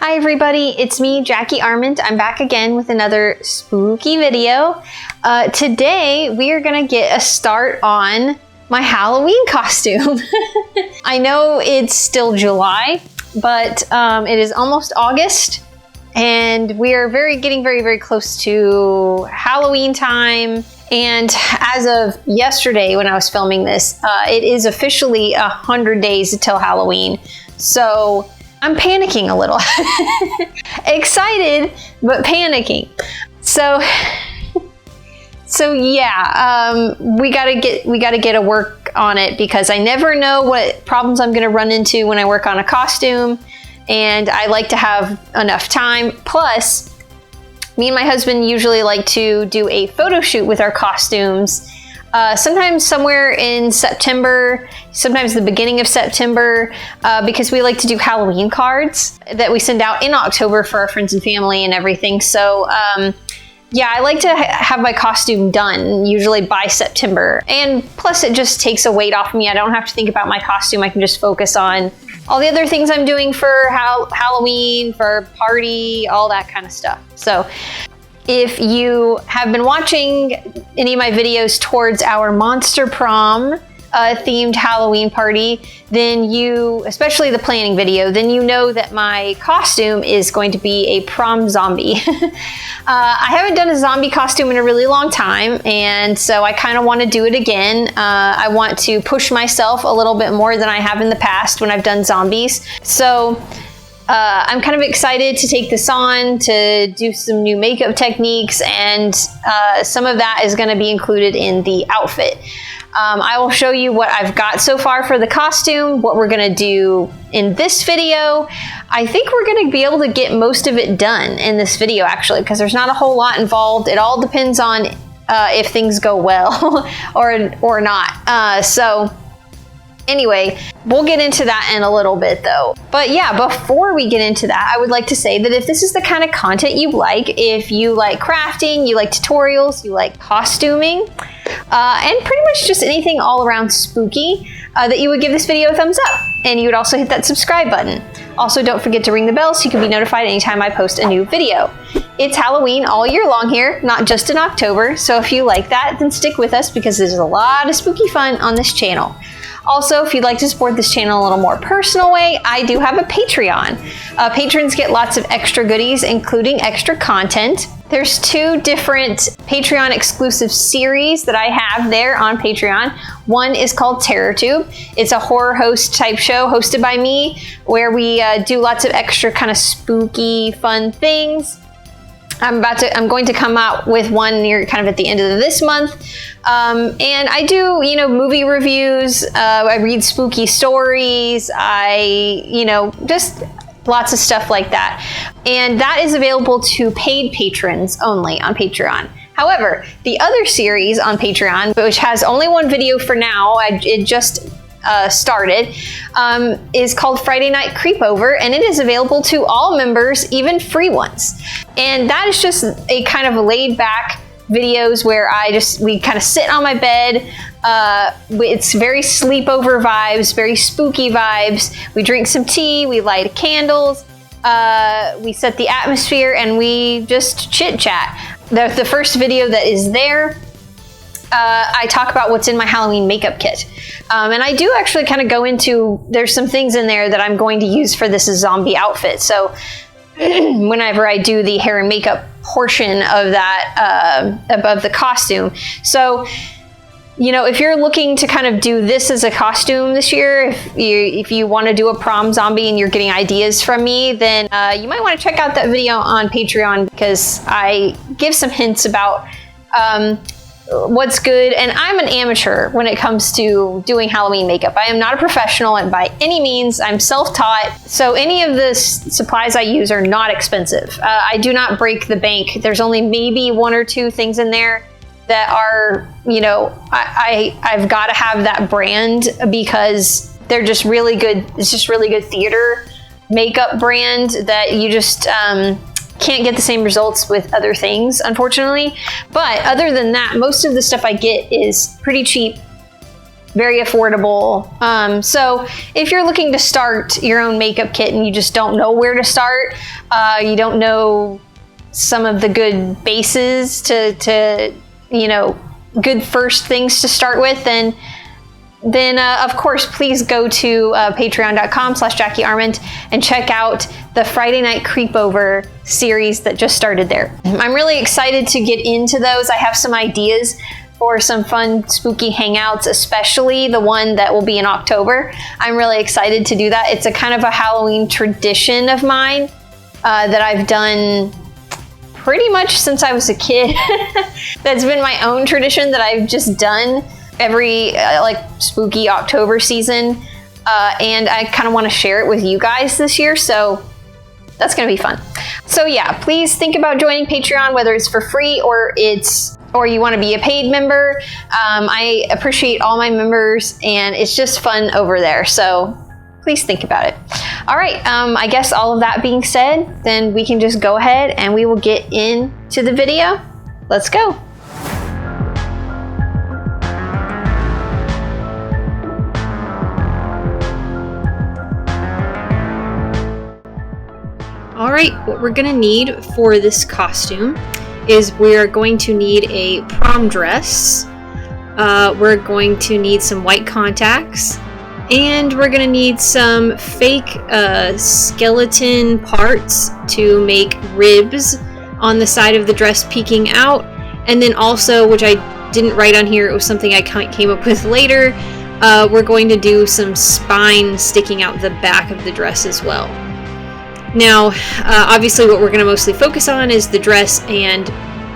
Hi everybody, it's me, Jackie Armand. I'm back again with another spooky video. Today we are gonna get a start on my Halloween costume. I know it's still July, but it is almost August and we are getting very close to Halloween time. And as of yesterday when I was filming this, it is officially 100 days until Halloween. So I'm panicking a little. Excited, but panicking. So yeah, we gotta get a work on it because I never know what problems I'm gonna run into when I work on a costume, and I like to have enough time. Plus, me and my husband usually like to do a photo shoot with our costumes. Sometimes somewhere in September, sometimes the beginning of September, because we like to do Halloween cards that we send out in October for our friends and family and everything. So yeah, I like to have my costume done usually by September. And plus it just takes a weight off me. I don't have to think about my costume. I can just focus on all the other things I'm doing for Halloween, for party, all that kind of stuff. So if you have been watching any of my videos towards our Monster Prom themed Halloween party, then especially the planning video, then you know that my costume is going to be a prom zombie. I haven't done a zombie costume in a really long time, and so I kind of want to do it again. I want to push myself a little bit more than I have in the past when I've done zombies. So I'm kind of excited to take this on, to do some new makeup techniques, and some of that is going to be included in the outfit. I will show you what I've got so far for the costume, what we're going to do in this video. I think we're going to be able to get most of it done in this video, actually, because there's not a whole lot involved. It all depends on if things go well or not. So anyway, we'll get into that in a little bit though. But yeah, before we get into that, I would like to say that if this is the kind of content you like, if you like crafting, you like tutorials, you like costuming, and pretty much just anything all around spooky, that you would give this video a thumbs up. And you would also hit that subscribe button. Also, don't forget to ring the bell so you can be notified anytime I post a new video. It's Halloween all year long here, not just in October. So if you like that, then stick with us because there's a lot of spooky fun on this channel. Also, if you'd like to support this channel a little more personal way, I do have a Patreon. Patrons get lots of extra goodies, including extra content. There's 2 different Patreon exclusive series that I have there on Patreon. One is called TerrorTube. It's a horror host type show hosted by me where we do lots of extra kind of spooky, fun things. I'm going to come out with one near kind of at the end of this month. And I do, movie reviews. I read spooky stories. Just lots of stuff like that. And that is available to paid patrons only on Patreon. However, the other series on Patreon, which has only one video for now, it just started, is called Friday Night Creepover, and it is available to all members, even free ones. And that is just a kind of laid back videos where we kind of sit on my bed. It's very sleepover vibes, very spooky vibes. We drink some tea, we light candles, we set the atmosphere, and we just chit chat. The first video that is there, I talk about what's in my Halloween makeup kit. And I do actually kind of go into, there's some things in there that I'm going to use for this zombie outfit. So whenever I do the hair and makeup portion of that, above the costume. So, if you're looking to kind of do this as a costume this year, if you want to do a prom zombie and you're getting ideas from me, then you might want to check out that video on Patreon because I give some hints about what's good. And I'm an amateur when it comes to doing Halloween makeup. I am not a professional by any means. I'm self-taught. So any of the supplies I use are not expensive. I do not break the bank. There's only maybe 1 or 2 things in there that are, I've got to have that brand because they're just really good. It's just really good theater makeup brand that you just, can't get the same results with other things, unfortunately. But other than that, most of the stuff I get is pretty cheap very affordable. So if you're looking to start your own makeup kit and you just don't know where to start, you don't know some of the good bases to you know, good first things to start with, then of course, please go to patreon.com/Jackie Arment and check out the Friday Night Creepover series that just started there. I'm really excited to get into those. I have some ideas for some fun, spooky hangouts, especially the one that will be in October. I'm really excited to do that. It's a kind of a Halloween tradition of mine that I've done pretty much since I was a kid. That's been my own tradition that I've just done every like spooky October season. And I kind of want to share it with you guys this year. So that's going to be fun. So yeah, please think about joining Patreon, whether it's for free or you want to be a paid member. I appreciate all my members and it's just fun over there. So please think about it. All right, I guess all of that being said, then we can just go ahead and we will get into the video. Let's go. All right, what we're gonna need for this costume is we're going to need a prom dress. We're going to need some white contacts. And we're gonna need some fake skeleton parts to make ribs on the side of the dress peeking out. And then also, which I didn't write on here, it was something I came up with later, we're going to do some spine sticking out the back of the dress as well. Now, obviously what we're gonna mostly focus on is the dress and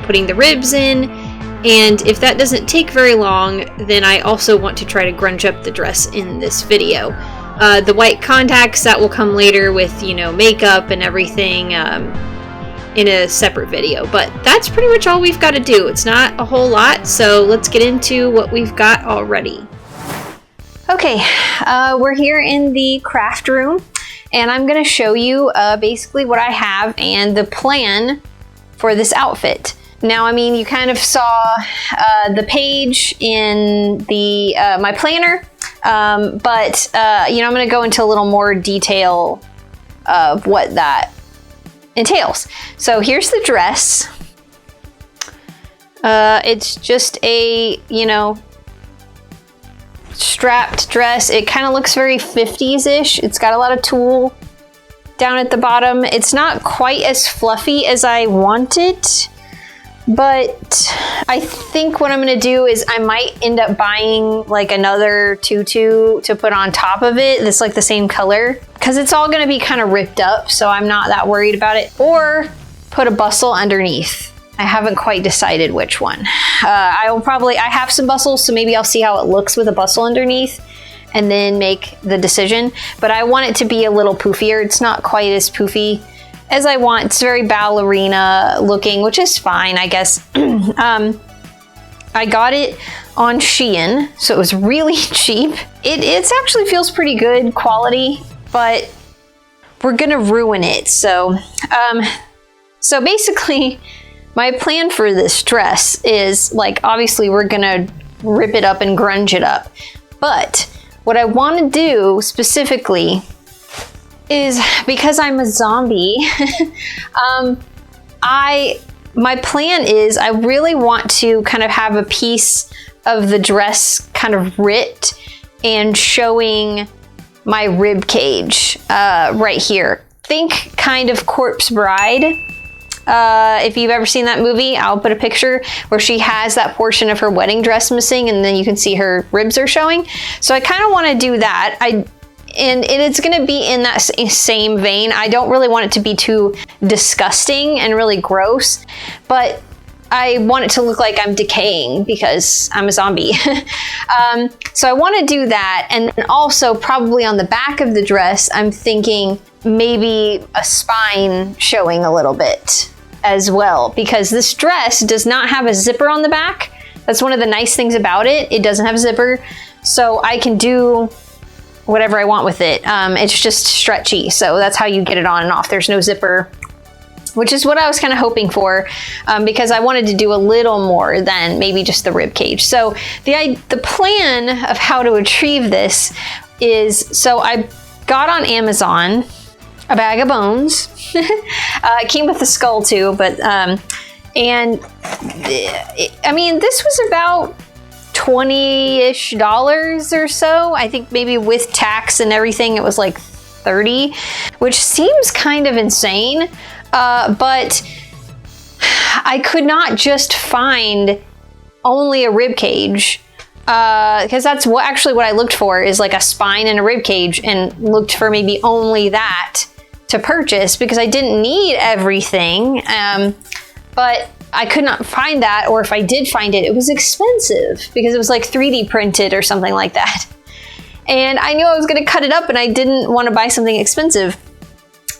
putting the ribs in. And if that doesn't take very long, then I also want to try to grunge up the dress in this video. The white contacts, that will come later with, you know, makeup and everything in a separate video. But that's pretty much all we've got to do. It's not a whole lot, so let's get into what we've got already. Okay, we're here in the craft room, and I'm going to show you basically what I have and the plan for this outfit. Now, I mean, you kind of saw the page in the my planner, but you know, I'm going to go into a little more detail of what that entails. So here's the dress. It's just a, you know, strapped dress. It kind of looks very 50s-ish. It's got a lot of tulle down at the bottom. It's not quite as fluffy as I want it. But I think what I'm going to do is I might end up buying like another tutu to put on top of it that's like the same color, because it's all going to be kind of ripped up, so I'm not that worried about it. Or put a bustle underneath. I haven't quite decided which one. I have some bustles, so maybe I'll see how it looks with a bustle underneath and then make the decision. But I want it to be a little poofier. It's not quite as poofy as I want. It's very ballerina looking, which is fine, I guess. I got it on Shein, so it was really cheap. It actually feels pretty good quality, but we're gonna ruin it. So basically, my plan for this dress is, like, obviously we're gonna rip it up and grunge it up. But what I wanna do specifically is, because I'm a zombie, my plan is I really want to kind of have a piece of the dress kind of ripped and showing my rib cage right here. Think kind of Corpse Bride. If you've ever seen that movie, I'll put a picture where she has that portion of her wedding dress missing and then you can see her ribs are showing. So I kind of want to do that. And it's going to be in that same vein. I don't really want it to be too disgusting and really gross, but I want it to look like I'm decaying because I'm a zombie. So I want to do that. And then also probably on the back of the dress, I'm thinking maybe a spine showing a little bit as well, because this dress does not have a zipper on the back. That's one of the nice things about it. It doesn't have a zipper, so I can do whatever I want with it. It's just stretchy, so that's how you get it on and off. There's no zipper which is what I was kind of hoping for, because I wanted to do a little more than maybe just the rib cage. So the plan of how to achieve this is, so I got on Amazon a bag of bones. It came with the skull too, but I mean, this was about $20-ish or so. I think maybe with tax and everything, it was like 30, which seems kind of insane. But I could not just find only a rib cage, because that's actually what I looked for, is like a spine and a rib cage, and looked for maybe only that to purchase, because I didn't need everything. But I could not find that, or if I did find it, it was expensive because it was like 3D printed or something like that. And I knew I was going to cut it up, and I didn't want to buy something expensive.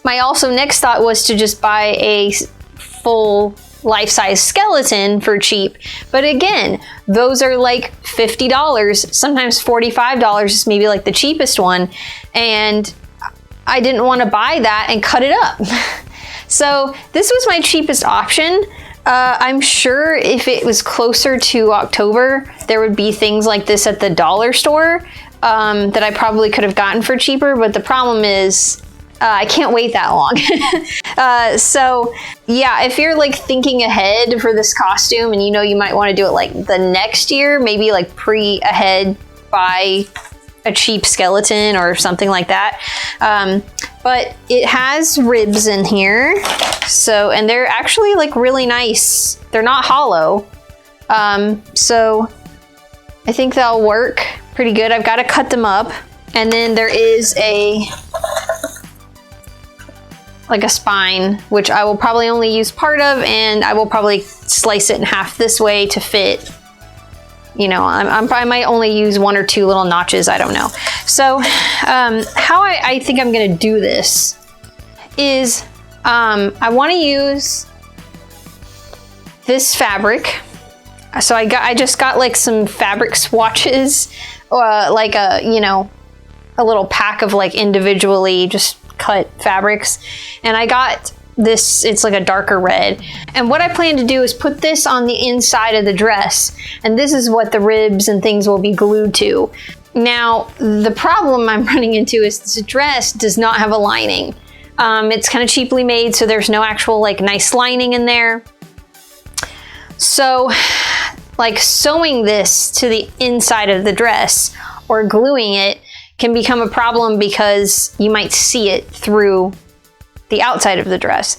My next thought was to just buy a full life-size skeleton for cheap. But again, those are like $50, sometimes $45 is maybe like the cheapest one. And I didn't want to buy that and cut it up. So this was my cheapest option. I'm sure if it was closer to October, there would be things like this at the dollar store that I probably could have gotten for cheaper. But the problem is, I can't wait that long. So yeah, if you're like thinking ahead for this costume, and you know you might want to do it like the next year, maybe like ahead, buy a cheap skeleton or something like that. But it has ribs in here, so, and they're actually like really nice. They're not hollow, so I think that'll work pretty good. I've got to cut them up, and then there is like a spine, which I will probably only use part of, and I will probably slice it in half this way to fit. You know, I might only use 1 or 2 little notches, I don't know. So how I think I'm gonna do this is, I wanna use this fabric. So I just got like some fabric swatches, like a little pack of like individually just cut fabrics. And I got this, it's like a darker red. And what I plan to do is put this on the inside of the dress. And this is what the ribs and things will be glued to. Now, the problem I'm running into is this dress does not have a lining. It's kind of cheaply made, so there's no actual like nice lining in there. So like sewing this to the inside of the dress or gluing it can become a problem, because you might see it through the outside of the dress.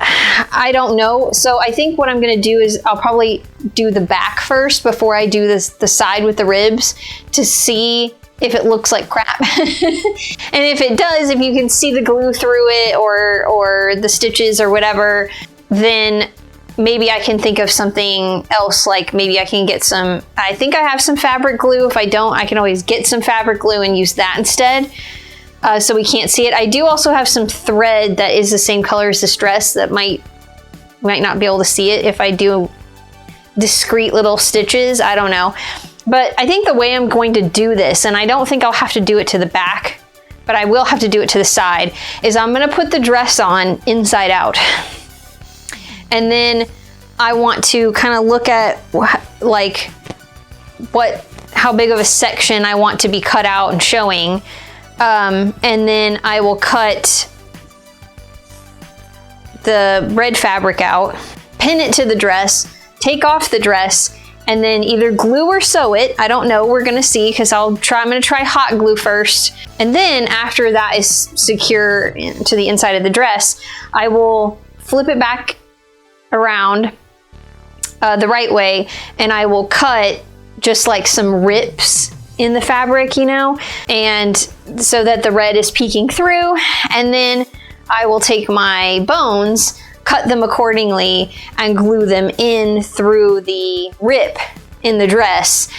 I don't know. So I think what I'm going to do is I'll probably do the back first before I do the side with the ribs, to see if it looks like crap. And if it does, if you can see the glue through it or the stitches or whatever, then maybe I can think of something else. Like maybe I can get some, I think I have some fabric glue. If I don't, I can always get some fabric glue and use that instead. So we can't see it. I do also have some thread that is the same color as this dress that might not be able to see it if I do discrete little stitches. I don't know. But I think the way I'm going to do this, and I don't think I'll have to do it to the back, but I will have to do it to the side, is I'm going to put the dress on inside out. And then I want to kind of look at like how big of a section I want to be cut out and showing. And then I will cut the red fabric out, pin it to the dress, take off the dress, and then either glue or sew it. I don't know, we're gonna see, because I'm gonna try hot glue first. And then after that is secure to the inside of the dress, I will flip it back around the right way, and I will cut just like some rips in the fabric, and so that the red is peeking through. And then I will take my bones, cut them accordingly, and glue them in through the rip in the dress,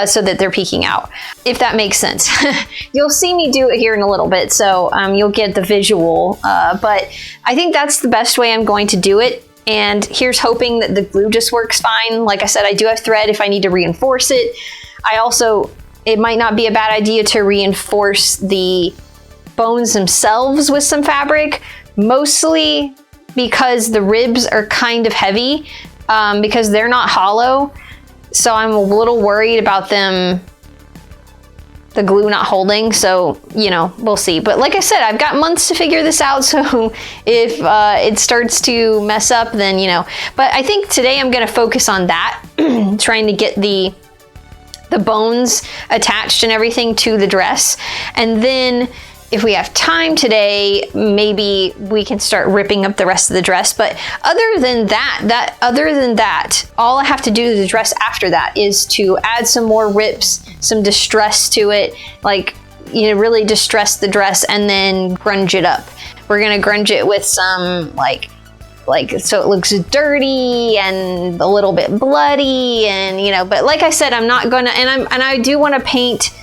so that they're peeking out, if that makes sense. You'll see me do it here in a little bit, so you'll get the visual, but I think that's the best way I'm going to do it. And here's hoping that the glue just works fine. Like I said, I do have thread if I need to reinforce it. It might not be a bad idea to reinforce the bones themselves with some fabric. Mostly because the ribs are kind of heavy, because they're not hollow. So I'm a little worried about them, the glue not holding. So, you know, we'll see. But like I said, I've got months to figure this out. So if it starts to mess up, then, you know, but I think today I'm going to focus on that, trying to get the bones attached and everything to the dress. And then if we have time today, maybe we can start ripping up the rest of the dress. But other than that, all I have to do to the dress after that is to add some more rips, some distress to it, like, you know, really distress the dress and then grunge it up. We're gonna grunge it with some like so it looks dirty and a little bit bloody, and you know, but like I said, I'm not gonna, and I do want to paint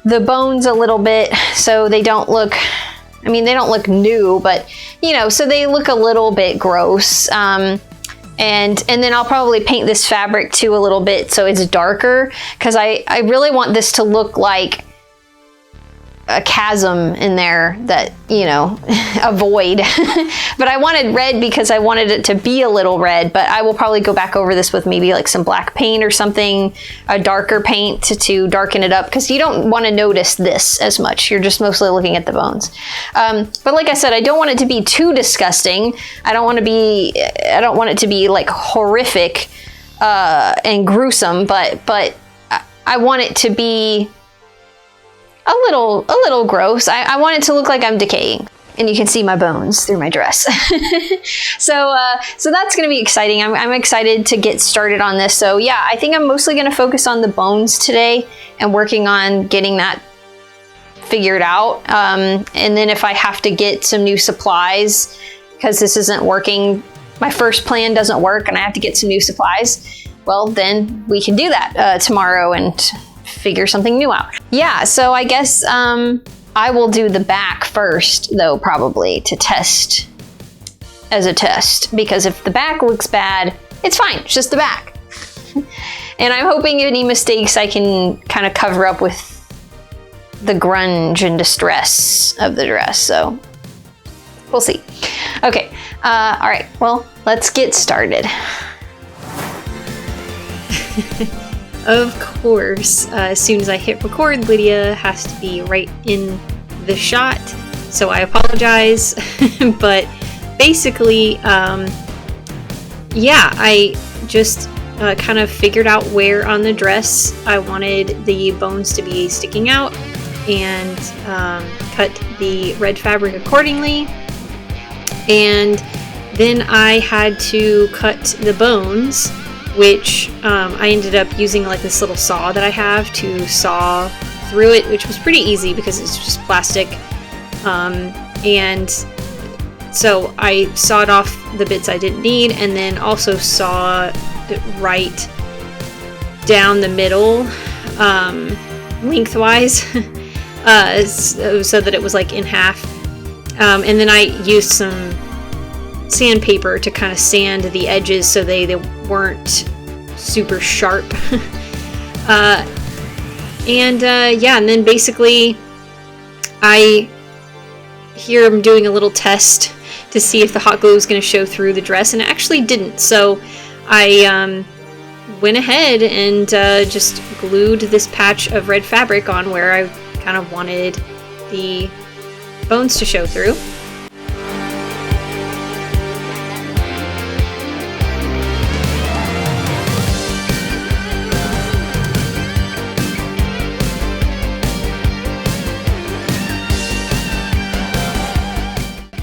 the bones a little bit so they don't look, I mean, they don't look new, but you know, so they look a little bit gross. And then I'll probably paint this fabric too a little bit so it's darker, because I really want this to look like a chasm in there that, you know, a void. But I wanted red because I wanted it to be a little red, but I will probably go back over this with maybe like some black paint or something, a darker paint to darken it up, because you don't want to notice this as much. You're just mostly looking at the bones. But like I said, I don't want it to be too disgusting. I don't want it to be like horrific and gruesome, but I want it to be a little gross. I want it to look like I'm decaying, and you can see my bones through my dress. So that's going to be exciting. I'm excited to get started on this. So yeah, I think I'm mostly going to focus on the bones today and working on getting that figured out. And then if I have to get some new supplies, because this isn't working, my first plan doesn't work and I have to get some new supplies, well, then we can do that tomorrow and figure something new out. Yeah, so I guess I will do the back first, though, probably to test as a test, because if the back looks bad, it's fine, it's just the back. And I'm hoping any mistakes I can kind of cover up with the grunge and distress of the dress, so we'll see. Okay, all right, well, let's get started. Of course, as soon as I hit record, Lydia has to be right in the shot, so I apologize. But basically, yeah, I just kind of figured out where on the dress I wanted the bones to be sticking out, and cut the red fabric accordingly. And then I had to cut the bones, which I ended up using like this little saw that I have to saw through it, which was pretty easy because it's just plastic. And so I sawed off the bits I didn't need, and then also sawed right down the middle, lengthwise, so that it was like in half. And then I used some sandpaper to kind of sand the edges so they weren't super sharp. Yeah, and then basically here I'm doing a little test to see if the hot glue is going to show through the dress, and it actually didn't. So I went ahead and just glued this patch of red fabric on where I kind of wanted the bones to show through.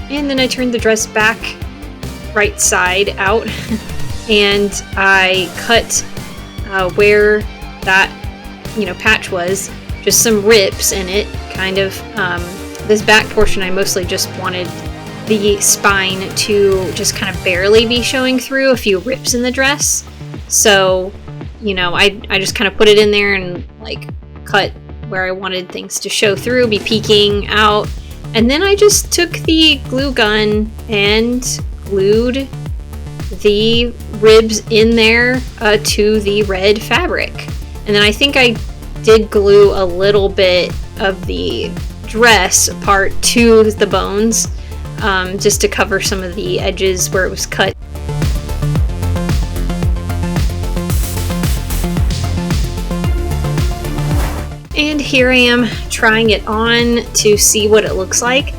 And then I turned the dress back right side out and I cut where that, you know, patch was, just some rips in it, kind of. This back portion I mostly just wanted the spine to just kind of barely be showing through, a few rips in the dress. So, you know, I just kind of put it in there and like cut where I wanted things to show through, be peeking out. And then I just took the glue gun and glued the ribs in there to the red fabric. And then I think I did glue a little bit of the dress part to the bones, just to cover some of the edges where it was cut. And here I am trying it on to see what it looks like.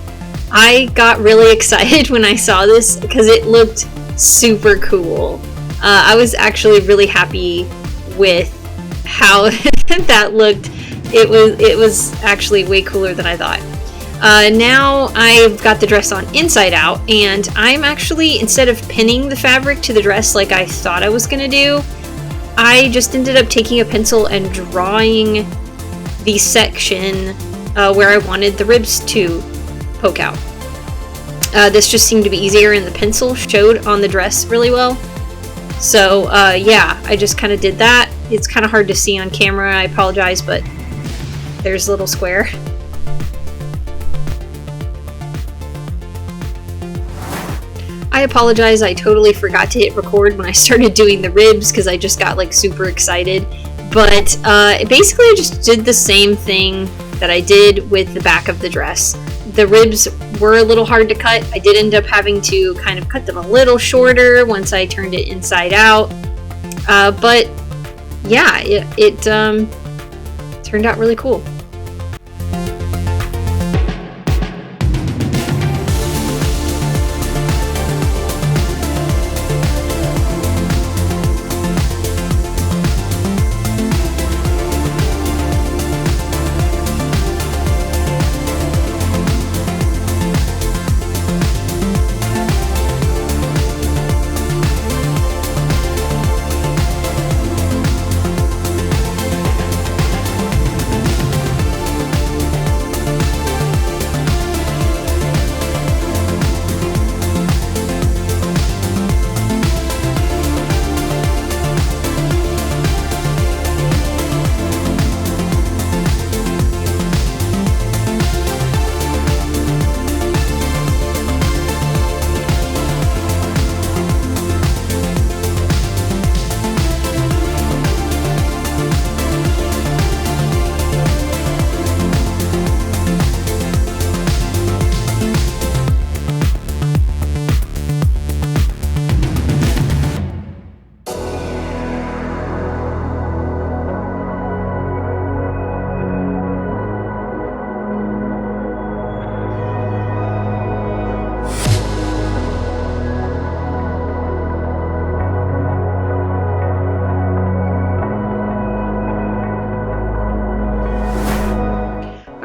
I got really excited when I saw this because it looked super cool. I was actually really happy with how that looked. It was actually way cooler than I thought. Now I've got the dress on inside out, and I'm actually, instead of pinning the fabric to the dress like I thought I was gonna do, I just ended up taking a pencil and drawing the section where I wanted the ribs to poke out. This just seemed to be easier, and the pencil showed on the dress really well. So yeah, I just kind of did that. It's kind of hard to see on camera, I apologize, but there's a little square. I apologize, I totally forgot to hit record when I started doing the ribs because I just got like super excited. But basically I just did the same thing that I did with the back of the dress. The ribs were a little hard to cut. I did end up having to kind of cut them a little shorter once I turned it inside out. But yeah, it turned out really cool.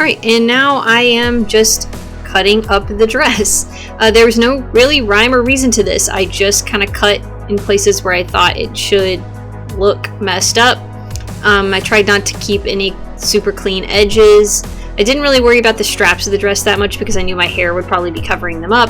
Alright, and now I am just cutting up the dress. There was no really rhyme or reason to this. I just kind of cut in places where I thought it should look messed up. I tried not to keep any super clean edges. I didn't really worry about the straps of the dress that much because I knew my hair would probably be covering them up.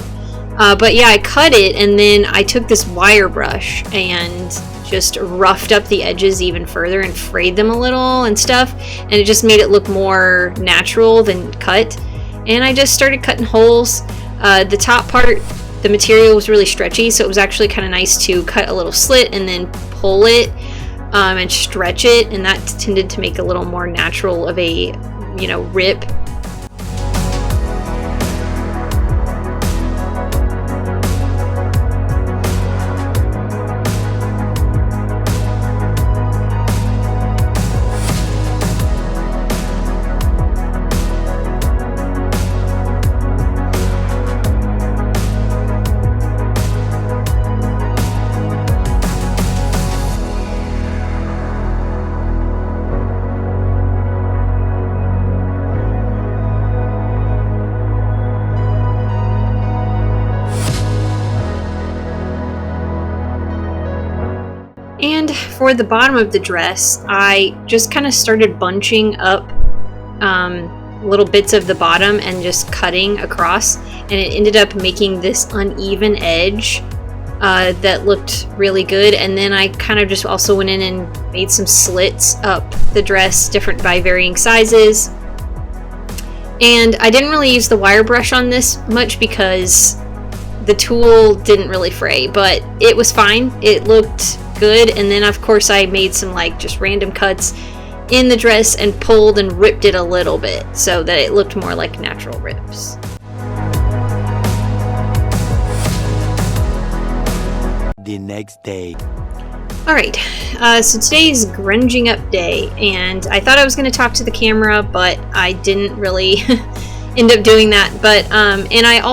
But yeah, I cut it, and then I took this wire brush and just roughed up the edges even further and frayed them a little and stuff, and it just made it look more natural than cut. And I just started cutting holes. The top part, the material was really stretchy, so it was actually kind of nice to cut a little slit and then pull it and stretch it, and that tended to make a little more natural of a, you know, rip. And for the bottom of the dress, I just kind of started bunching up little bits of the bottom and just cutting across, and it ended up making this uneven edge that looked really good. And then I kind of just also went in and made some slits up the dress, different by varying sizes. And I didn't really use the wire brush on this much because the tool didn't really fray, but it was fine. It looked good. And then of course I made some like just random cuts in the dress and pulled and ripped it a little bit so that it looked more like natural rips. the next day. Alright, so today's grunging up day, and I thought I was going to talk to the camera, but I didn't really end up doing that. But, and I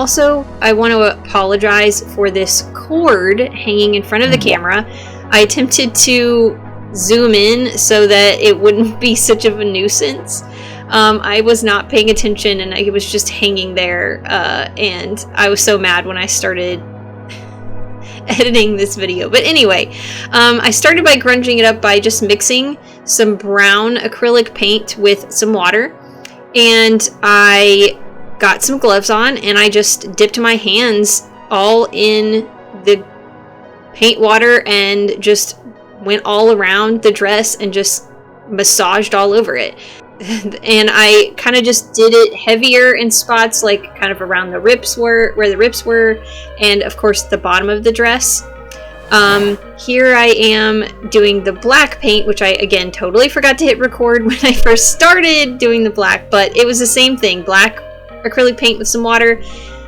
want to apologize for this cord hanging in front of the camera. I attempted to zoom in so that it wouldn't be such of a nuisance. I was not paying attention, and it was just hanging there, and I was so mad when I started editing this video. But anyway, I started by grunging it up by just mixing some brown acrylic paint with some water, and I got some gloves on, and I just dipped my hands all in the paint water and just went all around the dress and just massaged all over it. And I kind of just did it heavier in spots, like kind of around the rips where the rips were, and of course the bottom of the dress. Here I am doing the black paint, which I again totally forgot to hit record when I first started doing the black, but it was the same thing. Black acrylic paint with some water.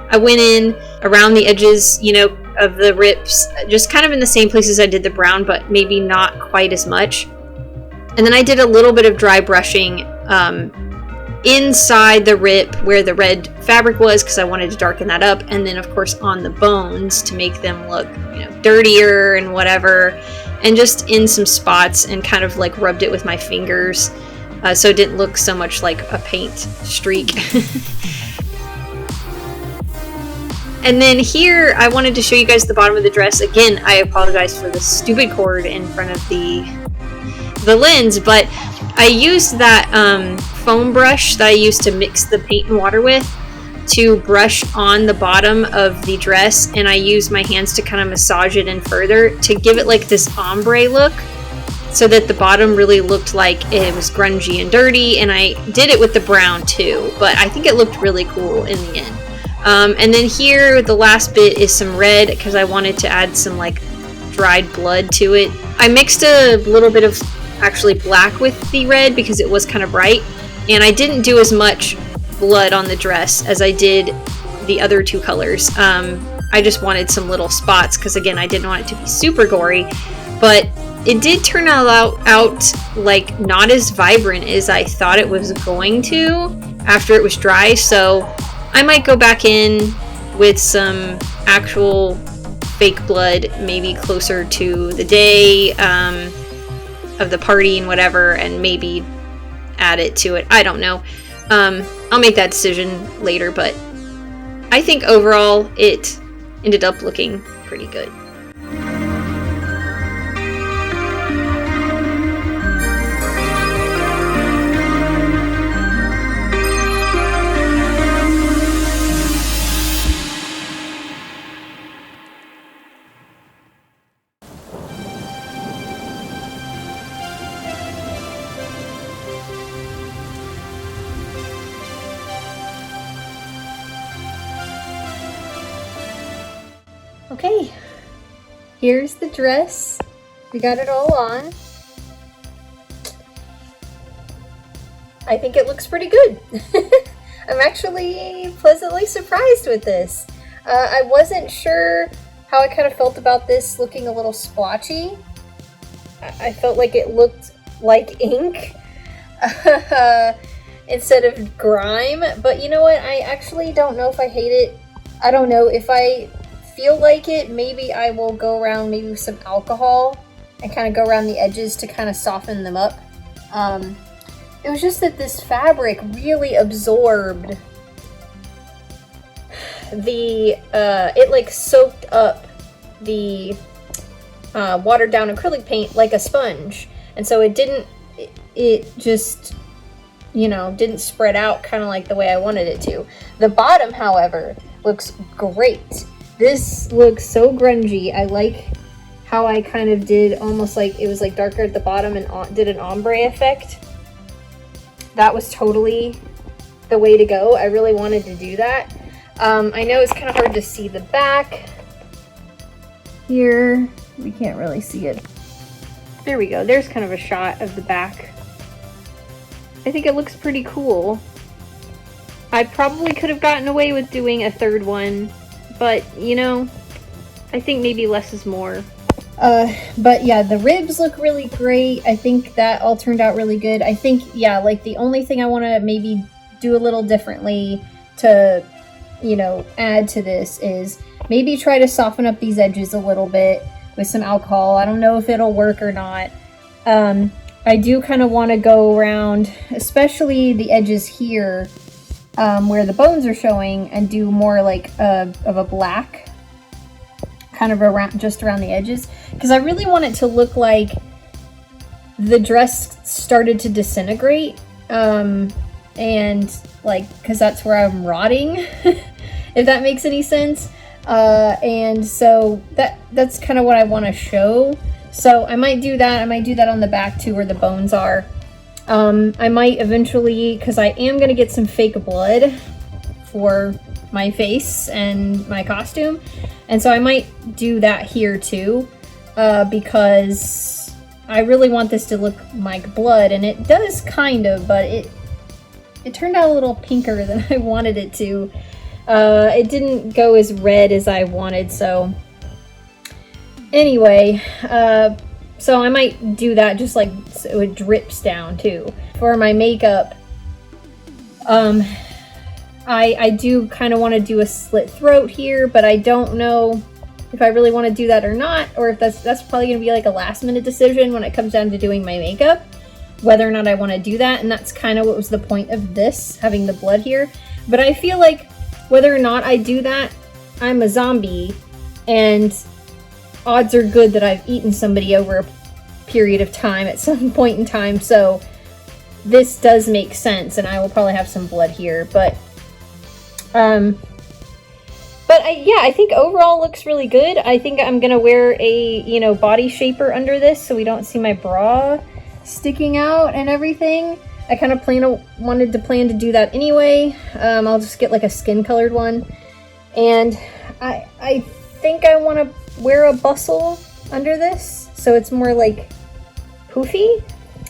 I went in around the edges, you know, of the rips, just kind of in the same places I did the brown, but maybe not quite as much. And then I did a little bit of dry brushing inside the rip where the red fabric was, because I wanted to darken that up, and then of course on the bones to make them look, you know, dirtier and whatever, and just in some spots, and kind of like rubbed it with my fingers so it didn't look so much like a paint streak. And then here I wanted to show you guys the bottom of the dress. Again, I apologize for the stupid cord in front of the lens, but I used that foam brush that I used to mix the paint and water with to brush on the bottom of the dress, and I used my hands to kind of massage it in further to give it like this ombre look, so that the bottom really looked like it was grungy and dirty. And I did it with the brown too, but I think it looked really cool in the end. And then here the last bit is some red, because I wanted to add some like dried blood to it. I mixed a little bit of actually black with the red because it was kind of bright, and I didn't do as much blood on the dress as I did the other two colors. I just wanted some little spots because again I didn't want it to be super gory, but it did turn out like not as vibrant as I thought it was going to after it was dry, so I might go back in with some actual fake blood maybe closer to the day of the party and whatever, and maybe add it to it. I don't know. I'll make that decision later, but I think overall it ended up looking pretty good. Okay, here's the dress. We got it all on. I think it looks pretty good. I'm actually pleasantly surprised with this. I wasn't sure how I kind of felt about this looking a little splotchy. I felt like it looked like ink instead of grime, but you know what? I actually don't know if I hate it. I don't know if I feel like it. Maybe I will go around maybe with some alcohol and kind of go around the edges to kind of soften them up. It was just that this fabric really absorbed the it like soaked up the watered down acrylic paint like a sponge, and so it just, you know, didn't spread out kind of like the way I wanted it to. The bottom, however, looks great. This looks so grungy. I like how I kind of did almost like it was like darker at the bottom and did an ombre effect. That was totally the way to go. I really wanted to do that. I know it's kind of hard to see the back. Here, we can't really see it. There we go. There's kind of a shot of the back. I think it looks pretty cool. I probably could have gotten away with doing a third one, but, you know, I think maybe less is more. But yeah, the ribs look really great. I think that all turned out really good. I think, yeah, like the only thing I want to maybe do a little differently to, you know, add to this is maybe try to soften up these edges a little bit with some alcohol. I don't know if it'll work or not. I do kind of want to go around, especially the edges here, where the bones are showing, and do more like of a black, kind of around, just around the edges, because I really want it to look like the dress started to disintegrate, and like, because that's where I'm rotting, if that makes any sense. And so that's kind of what I want to show. So I might do that. I might do that on the back too, where the bones are. I might eventually, because I am going to get some fake blood for my face and my costume. And so I might do that here too, because I really want this to look like blood. And it does kind of, but it turned out a little pinker than I wanted it to. It didn't go as red as I wanted, so... Anyway, so I might do that just like so it drips down too. For my makeup, I do kind of want to do a slit throat here, but I don't know if I really want to do that or not, or if that's probably going to be like a last minute decision when it comes down to doing my makeup, whether or not I want to do that. And that's kind of what was the point of this, having the blood here. But I feel like whether or not I do that, I'm a zombie, and odds are good that I've eaten somebody over a period of time at some point in time, so this does make sense, and I will probably have some blood here, but yeah, I think overall looks really good. I think I'm gonna wear a, you know, body shaper under this so we don't see my bra sticking out and everything. I kind of wanted to plan to do that anyway. I'll just get like a skin colored one, and I think I want to wear a bustle under this, so it's more like poofy.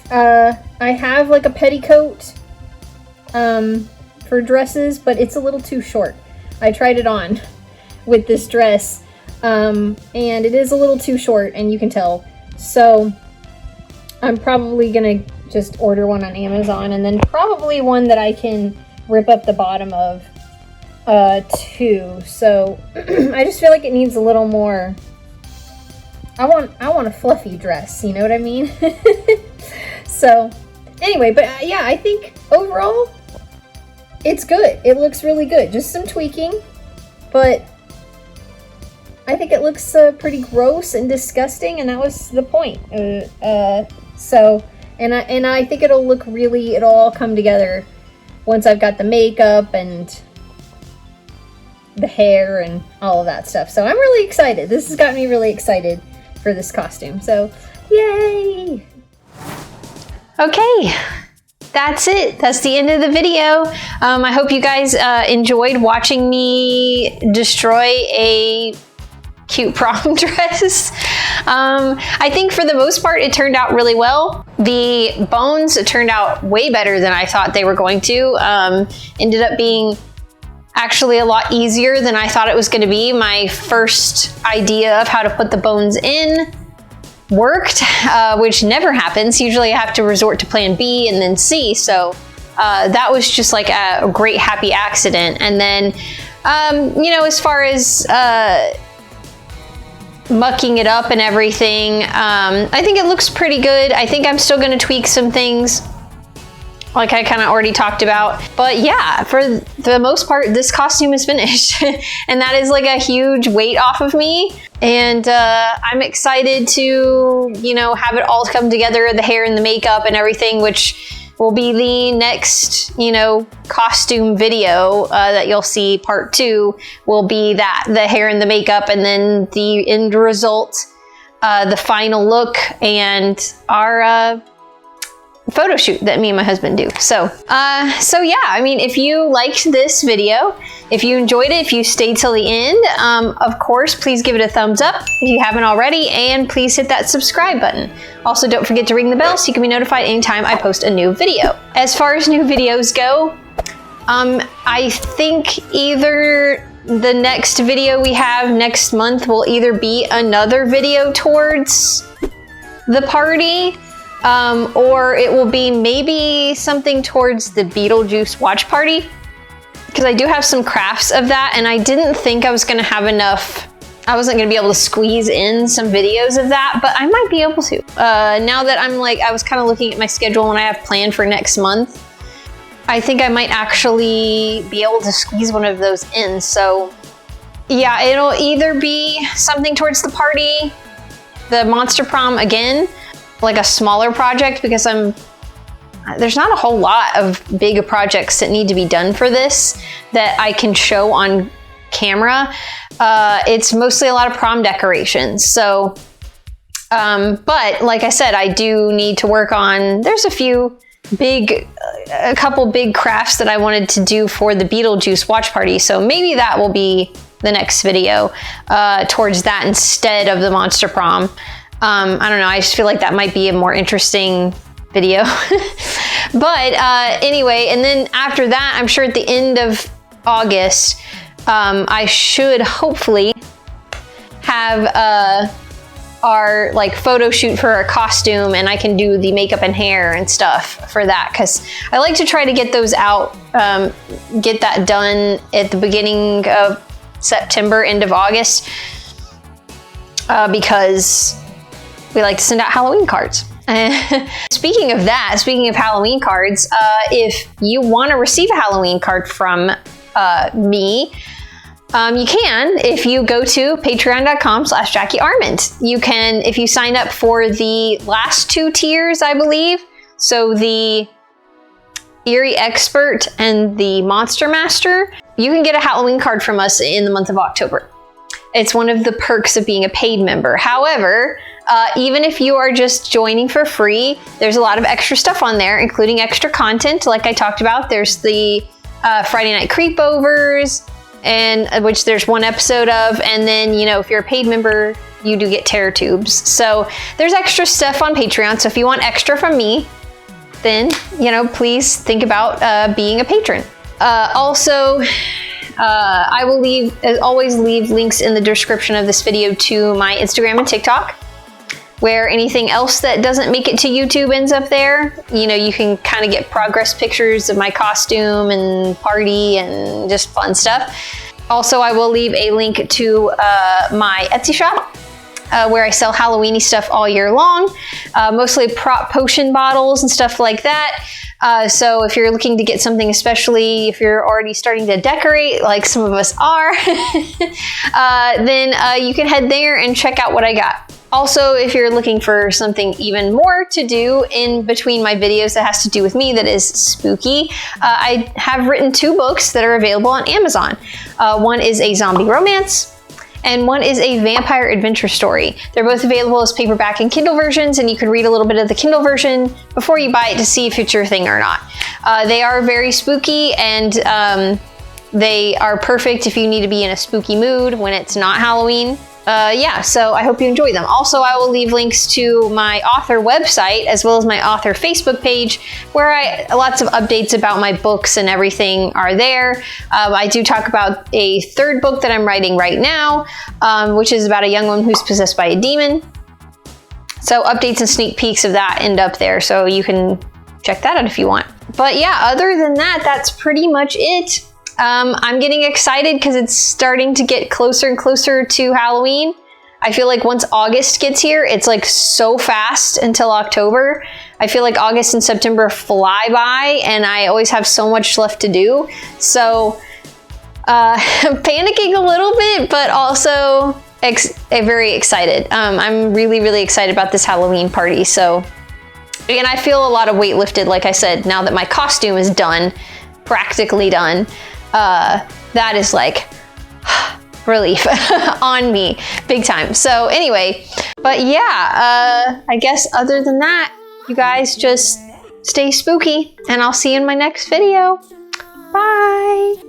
I have like a petticoat for dresses, but it's a little too short. I tried it on with this dress, and it is a little too short, and you can tell. So I'm probably gonna just order one on Amazon, and then probably one that I can rip up the bottom of too. So I just feel like it needs a little more. I want a fluffy dress, you know what I mean? So anyway, but yeah, I think overall it's good. It looks really good. Just some tweaking, but I think it looks pretty gross and disgusting, and that was the point. So and I think it'll all come together once I've got the makeup and the hair and all of that stuff. So I'm really excited. This has got me really excited for this costume. So yay! Okay, that's it. That's the end of the video. I hope you guys enjoyed watching me destroy a cute prom dress. I think for the most part it turned out really well. The bones turned out way better than I thought they were going to. Ended up being actually a lot easier than I thought it was going to be. My first idea of how to put the bones in worked, which never happens. Usually I have to resort to plan B and then C. So that was just like a great happy accident. And then, you know, as far as mucking it up and everything, I think it looks pretty good. I think I'm still going to tweak some things, like I kind of already talked about. But yeah, for the most part, this costume is finished. And that is like a huge weight off of me. And I'm excited to, you know, have it all come together, the hair and the makeup and everything, which will be the next, you know, costume video that you'll see. Part 2 will be that, the hair and the makeup, and then the end result, the final look, and our photo shoot that me and my husband do. So yeah, I mean, if you liked this video, if you enjoyed it, if you stayed till the end, of course, please give it a thumbs up if you haven't already, and please hit that subscribe button. Also, don't forget to ring the bell so you can be notified anytime I post a new video. As far as new videos go, I think either the next video we have next month will either be another video towards the party, or it will be maybe something towards the Beetlejuice watch party, because I do have some crafts of that, and I didn't think I was going to have enough. I wasn't going to be able to squeeze in some videos of that, but I might be able to. Now that I was kind of looking at my schedule and I have planned for next month, I think I might actually be able to squeeze one of those in. So yeah, it'll either be something towards the party, the Monster Prom again, like a smaller project, because there's not a whole lot of big projects that need to be done for this that I can show on camera. It's mostly a lot of prom decorations. So, but like I said, I do need to work on, there's a couple big crafts that I wanted to do for the Beetlejuice watch party. So maybe that will be the next video towards that instead of the Monster Prom. I don't know. I just feel like that might be a more interesting video. But anyway, and then after that, I'm sure at the end of August, I should hopefully have our like photo shoot for our costume, and I can do the makeup and hair and stuff for that, because I like to try to get those out, get that done at the beginning of September, end of August, because we like to send out Halloween cards. Speaking of Halloween cards, if you want to receive a Halloween card from me, you can if you go to patreon.com/JackieArmond. You can, if you sign up for the last 2 tiers, I believe, so the Eerie Expert and the Monster Master, you can get a Halloween card from us in the month of October. It's one of the perks of being a paid member. However, even if you are just joining for free, there's a lot of extra stuff on there, including extra content like I talked about. There's the Friday Night Creepovers, and which there's 1 episode of, and then, you know, if you're a paid member, you do get Terror Tubes. So there's extra stuff on Patreon. So if you want extra from me, then, you know, please think about being a patron. Also, I will always leave links in the description of this video to my Instagram and TikTok, where anything else that doesn't make it to YouTube ends up there. You know, you can kind of get progress pictures of my costume and party and just fun stuff. Also, I will leave a link to my Etsy shop, where I sell Halloween-y stuff all year long, mostly prop potion bottles and stuff like that. So if you're looking to get something, especially if you're already starting to decorate, like some of us are, then you can head there and check out what I got. Also, if you're looking for something even more to do in between my videos that has to do with me that is spooky, I have written 2 books that are available on Amazon. One is a zombie romance, and one is a vampire adventure story. They're both available as paperback and Kindle versions, and you can read a little bit of the Kindle version before you buy it to see if it's your thing or not. They are very spooky, and they are perfect if you need to be in a spooky mood when it's not Halloween. Yeah, so I hope you enjoy them. Also, I will leave links to my author website as well as my author Facebook page, where lots of updates about my books and everything are there. I do talk about a 3rd book that I'm writing right now, which is about a young woman who's possessed by a demon. So updates and sneak peeks of that end up there, so you can check that out if you want. But yeah, other than that, that's pretty much it. I'm getting excited because it's starting to get closer and closer to Halloween. I feel like once August gets here, it's like so fast until October. I feel like August and September fly by, and I always have so much left to do. So I'm panicking a little bit, but also very excited. I'm really, really excited about this Halloween party. So, and I feel a lot of weight lifted, like I said, now that my costume is done, practically done. That is like relief on me big time. So anyway, but yeah, I guess other than that, you guys just stay spooky, and I'll see you in my next video. Bye.